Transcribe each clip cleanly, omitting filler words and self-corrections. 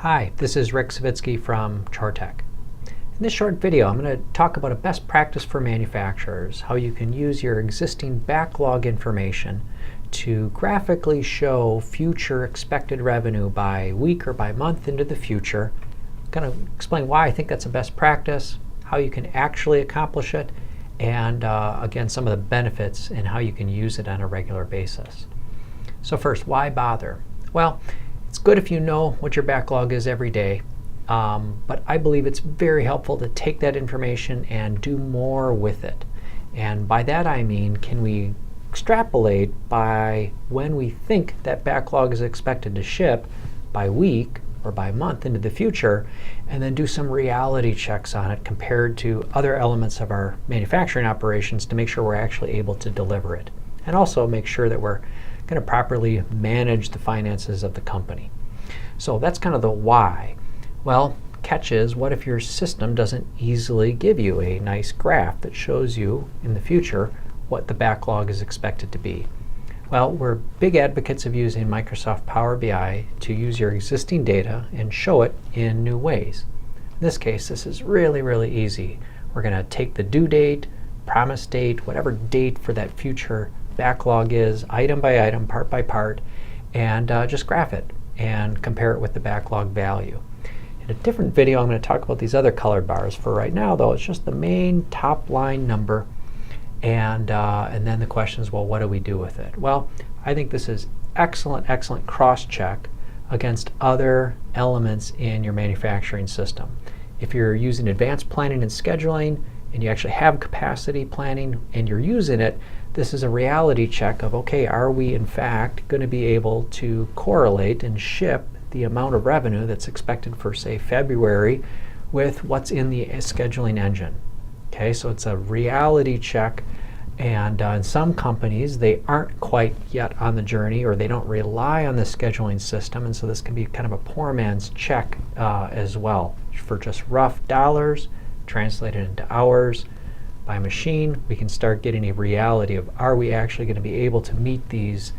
Hi, this is Rick Savitsky from Chortek. In this short video, I'm going to talk about a best practice for manufacturers, how you can use your existing backlog information to graphically show future expected revenue by week or by month into the future. I'm going to explain why I think that's a best practice, how you can actually accomplish it, and again, some of the benefits and how you can use it on a regular basis. So first, why bother? Well, it's good if you know what your backlog is every day, but I believe it's very helpful to take that information and do more with it. And by that I mean, can we extrapolate by when we think that backlog is expected to ship by week or by month into the future, and then do some reality checks on it compared to other elements of our manufacturing operations to make sure we're actually able to deliver it. And also make sure that we're going to properly manage the finances of the company. So that's kind of the why. Well, catch is, what if your system doesn't easily give you a nice graph that shows you in the future what the backlog is expected to be? Well, we're big advocates of using Microsoft Power BI to use your existing data and show it in new ways. In this case, this is really easy. We're going to take the due date, promise date, whatever date for that future backlog is, item by item, part by part, and just graph it and compare it with the backlog value. In a different video, I'm going to talk about these other colored bars. For right now, though, it's just the main top line number, and then the question is, well, what do we do with it? Well, I think this is excellent cross-check against other elements in your manufacturing system. If you're using advanced planning and scheduling, and you actually have capacity planning and you're using it, this is a reality check of, okay, are we in fact going to be able to correlate and ship the amount of revenue that's expected for, say, February with what's in the scheduling engine? Okay, so it's a reality check, and in some companies they aren't quite yet on the journey, or they don't rely on the scheduling system, and so this can be kind of a poor man's check as well. For just rough dollars translated into hours by machine, we can start getting a reality of, are we actually going to be able to meet these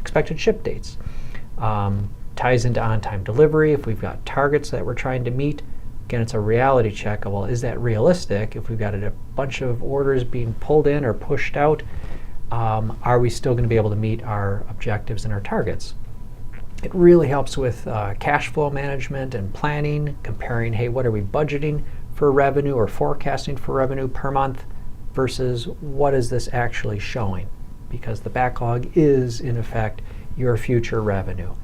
expected ship dates? Ties into on-time delivery. If we've got targets that we're trying to meet, again, it's a reality check of, well, is that realistic? If we've got a bunch of orders being pulled in or pushed out, are we still going to be able to meet our objectives and our targets? It really helps with cash flow management and planning, comparing, hey, what are we budgeting for revenue or forecasting for revenue per month versus what is this actually showing? Because the backlog is, in effect, your future revenue.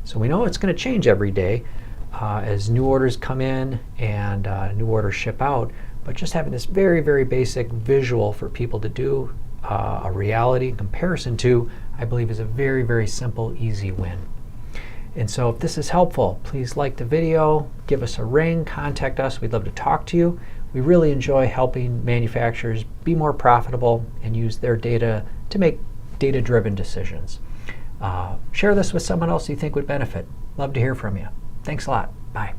So we know it's going to change every day as new orders come in and new orders ship out, but just having this very basic visual for people to do a reality comparison to, I believe, is a very simple, easy win. And so if this is helpful, please like the video, give us a ring, contact us. We'd love to talk to you. We really enjoy helping manufacturers be more profitable and use their data to make data-driven decisions. Share this with someone else you think would benefit. Love to hear from you. Thanks a lot. Bye.